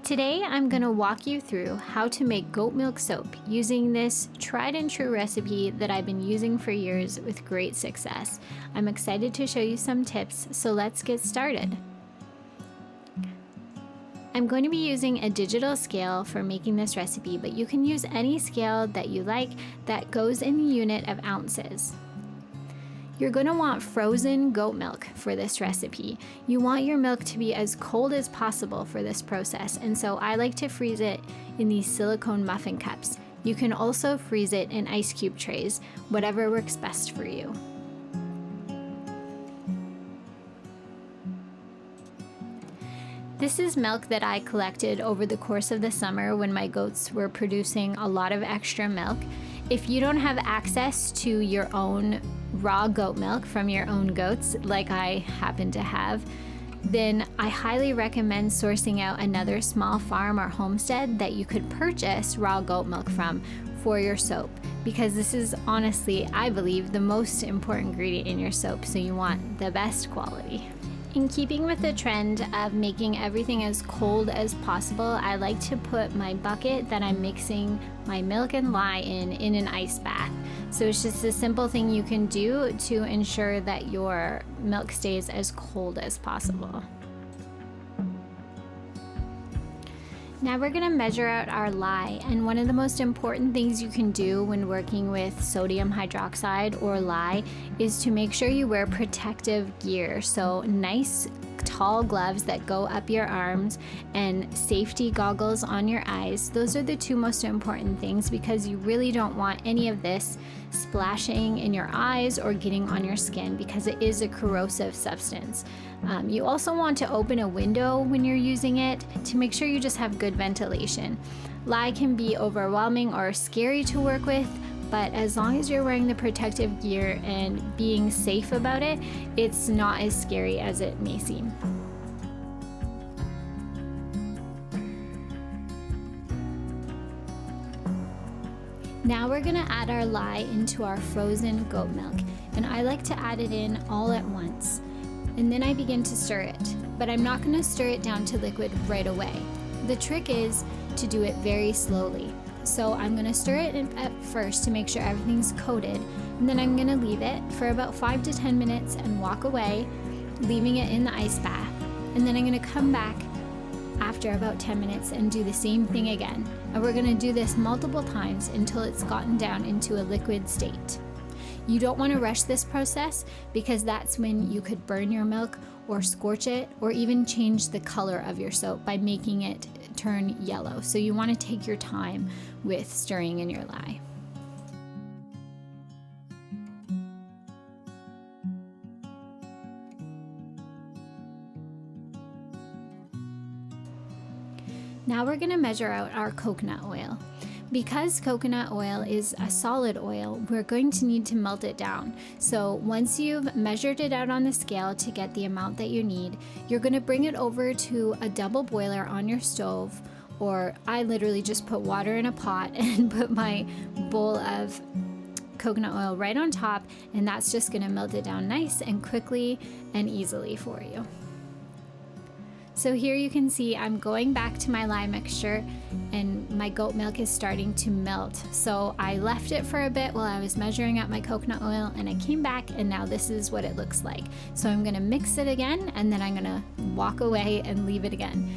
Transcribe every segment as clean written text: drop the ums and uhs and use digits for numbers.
Today I'm going to walk you through how to make goat milk soap using this tried and true recipe that I've been using for years with great success. I'm excited to show you some tips, so let's get started. I'm going to be using a digital scale for making this recipe, but you can use any scale that you like that goes in the unit of ounces. You're going to want frozen goat milk for this recipe. You want your milk to be as cold as possible for this process, and so I like to freeze it in these silicone muffin cups. You can also freeze it in ice cube trays, whatever works best for you. This is milk that I collected over the course of the summer when my goats were producing a lot of extra milk. If you don't have access to your own raw goat milk from your own goats, like I happen to have, then I highly recommend sourcing out another small farm or homestead that you could purchase raw goat milk from for your soap, because this is honestly, I believe, the most important ingredient in your soap, so you want the best quality. In keeping with the trend of making everything as cold as possible, I like to put my bucket that I'm mixing my milk and lye in an ice bath. So it's just a simple thing you can do to ensure that your milk stays as cold as possible. Now we're going to measure out our lye, and one of the most important things you can do when working with sodium hydroxide or lye is to make sure you wear protective gear. So nice tall gloves that go up your arms and safety goggles on your eyes. Those are the two most important things, because you really don't want any of this splashing in your eyes or getting on your skin, because it is a corrosive substance. You also want to open a window when you're using it to make sure you just have good ventilation. Lye can be overwhelming or scary to work with, but as long as you're wearing the protective gear and being safe about it, it's not as scary as it may seem. Now we're going to add our lye into our frozen goat milk, and I like to add it in all at once. And then I begin to stir it, but I'm not going to stir it down to liquid right away. The trick is to do it very slowly. So I'm going to stir it at first to make sure everything's coated, and then I'm going to leave it for about 5 to 10 minutes and walk away, leaving it in the ice bath. And then I'm going to come back after about 10 minutes and do the same thing again. And we're going to do this multiple times until it's gotten down into a liquid state. You don't want to rush this process, because that's when you could burn your milk or scorch it or even change the color of your soap by making it turn yellow. So you want to take your time with stirring in your lye. Now we're going to measure out our coconut oil. Because coconut oil is a solid oil, we're going to need to melt it down. So once you've measured it out on the scale to get the amount that you need, you're going to bring it over to a double boiler on your stove, or I literally just put water in a pot and put my bowl of coconut oil right on top, and that's just going to melt it down nice and quickly and easily for you. So here you can see I'm going back to my lye mixture, and my goat milk is starting to melt. So I left it for a bit while I was measuring out my coconut oil, and I came back, and now this is what it looks like. So I'm going to mix it again, and then I'm going to walk away and leave it again.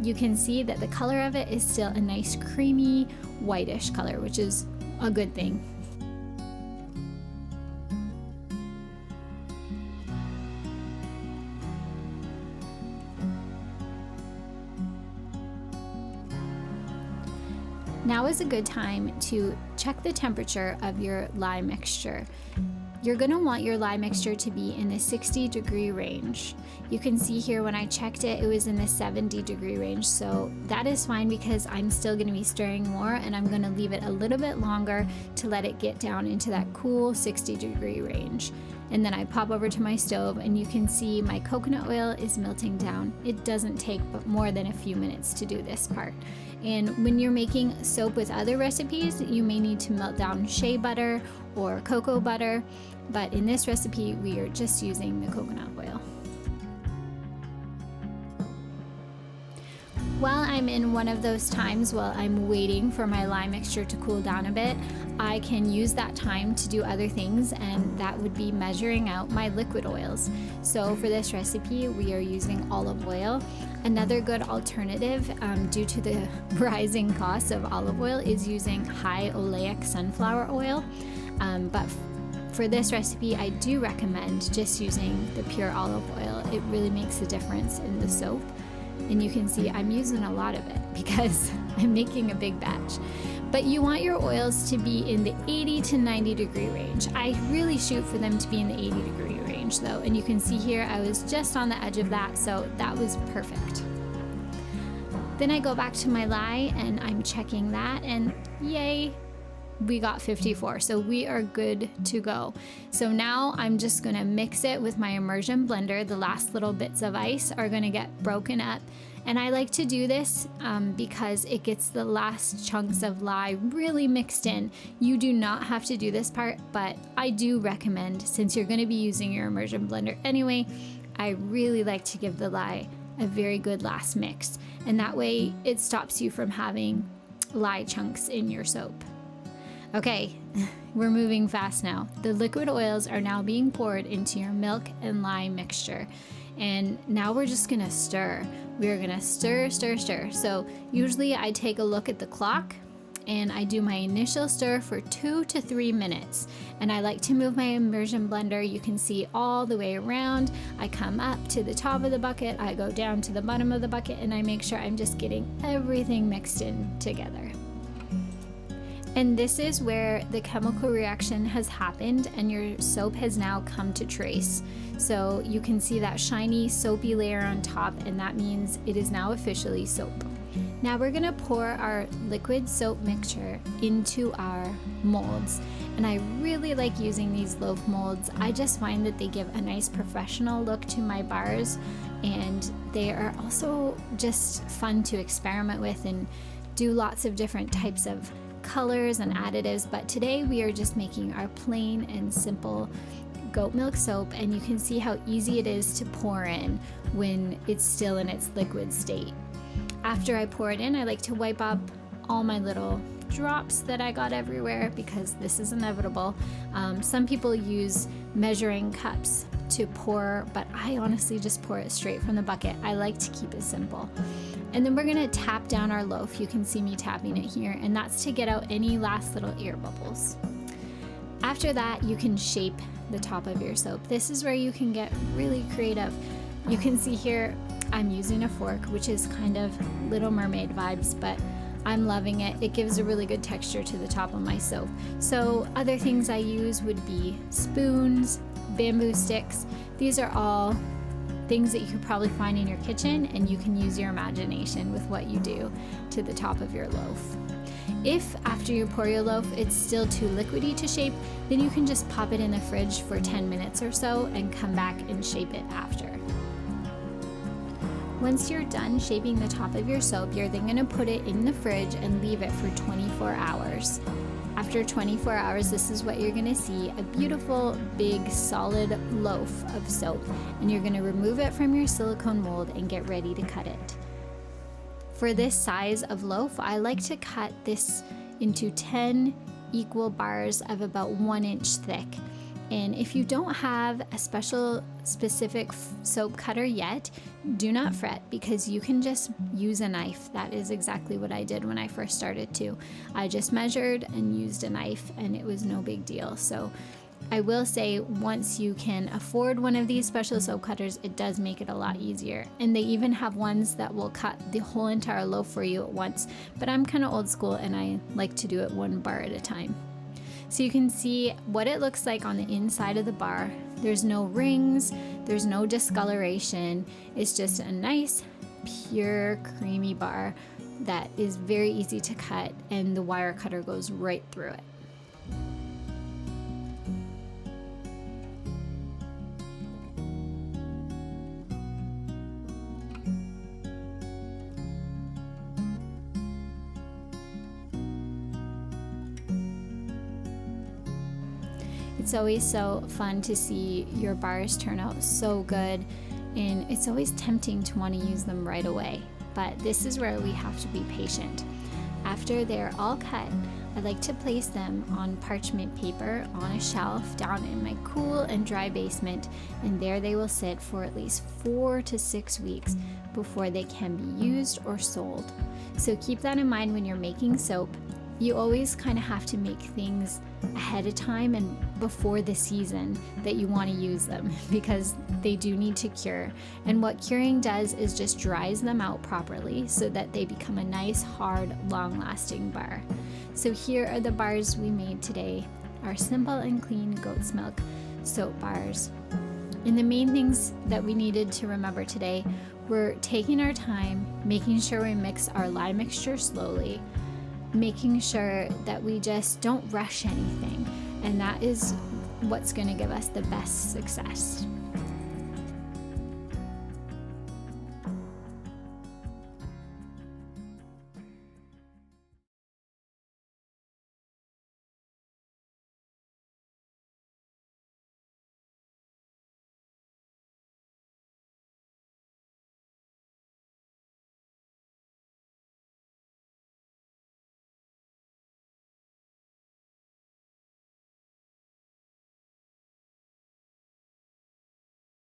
You can see that the color of it is still a nice creamy whitish color, which is a good thing. Now is a good time to check the temperature of your lye mixture. You're going to want your lye mixture to be in the 60-degree range. You can see here when I checked it, it was in the 70-degree range, so that is fine, because I'm still going to be stirring more, and I'm going to leave it a little bit longer to let it get down into that cool 60-degree range. And then I pop over to my stove, and you can see my coconut oil is melting down. It doesn't take but more than a few minutes to do this part. And when you're making soap with other recipes, you may need to melt down shea butter or cocoa butter, but in this recipe, we are just using the coconut oil. While I'm in one of those times while I'm waiting for my lye mixture to cool down a bit, I can use that time to do other things, and that would be measuring out my liquid oils. So for this recipe, we are using olive oil. Another good alternative due to the rising cost of olive oil is using high oleic sunflower oil. But for this recipe, I do recommend just using the pure olive oil. It really makes a difference in the soap. And you can see I'm using a lot of it because I'm making a big batch. But you want your oils to be in the 80 to 90 degree range. I really shoot for them to be in the 80 degree range though. And you can see here I was just on the edge of that, so that was perfect. Then I go back to my lye and I'm checking that, and yay, we got 54, so we are good to go. So now I'm just gonna mix it with my immersion blender. The last little bits of ice are gonna get broken up. And I like to do this because it gets the last chunks of lye really mixed in. You do not have to do this part, but I do recommend, since you're gonna be using your immersion blender anyway, I really like to give the lye a very good last mix. And that way it stops you from having lye chunks in your soap. Okay, we're moving fast now. The liquid oils are now being poured into your milk and lye mixture. And now we're just gonna stir. We're gonna stir, stir, stir. So usually I take a look at the clock and I do my initial stir for 2 to 3 minutes. And I like to move my immersion blender. You can see all the way around. I come up to the top of the bucket, I go down to the bottom of the bucket, and I make sure I'm just getting everything mixed in together. And this is where the chemical reaction has happened and your soap has now come to trace. So you can see that shiny soapy layer on top, and that means it is now officially soap. Now we're gonna pour our liquid soap mixture into our molds. And I really like using these loaf molds. I just find that they give a nice professional look to my bars, and they are also just fun to experiment with and do lots of different types of colors and additives. But today we are just making our plain and simple goat milk soap, and you can see how easy it is to pour in when it's still in its liquid state. After I pour it in, I like to wipe up all my little drops that I got everywhere because this is inevitable. Some people use measuring cups to pour, but I honestly just pour it straight from the bucket. I like to keep it simple. And then we're gonna tap down our loaf. You can see me tapping it here, and that's to get out any last little air bubbles. After that, you can shape the top of your soap. This is where you can get really creative. You can see here, I'm using a fork, which is kind of Little Mermaid vibes, but I'm loving it. It gives a really good texture to the top of my soap. So other things I use would be spoons, bamboo sticks. These are all things that you could probably find in your kitchen, and you can use your imagination with what you do to the top of your loaf. If after you pour your loaf it's still too liquidy to shape, then you can just pop it in the fridge for 10 minutes or so and come back and shape it after. Once you're done shaping the top of your soap, you're then gonna put it in the fridge and leave it for 24 hours. After 24 hours, this is what you're gonna see, a beautiful, big, solid loaf of soap. And you're gonna remove it from your silicone mold and get ready to cut it. For this size of loaf, I like to cut this into 10 equal bars of about 1 inch thick. And if you don't have a specific soap cutter yet, do not fret, because you can just use a knife. That is exactly what I did when I first started too. I just measured and used a knife, and it was no big deal. So I will say, once you can afford one of these special soap cutters, it does make it a lot easier. And they even have ones that will cut the whole entire loaf for you at once. But I'm kind of old school and I like to do it 1 bar at a time. So you can see what it looks like on the inside of the bar. There's no rings, there's no discoloration. It's just a nice, pure, creamy bar that is very easy to cut, and the wire cutter goes right through it. It's always so fun to see your bars turn out so good, and it's always tempting to want to use them right away. but this is where we have to be patient. After they're all cut, I like to place them on parchment paper on a shelf down in my cool and dry basement, and there they will sit for at least 4 to 6 weeks before they can be used or sold. So keep that in mind when you're making soap. You always kind of have to make things ahead of time and before the season that you want to use them, because they do need to cure. And what curing does is just dries them out properly so that they become a nice, hard, long-lasting bar. So here are the bars we made today, our simple and clean goat's milk soap bars. And the main things that we needed to remember today were taking our time, making sure we mix our lye mixture slowly, making sure that we just don't rush anything, and that is what's going to give us the best success.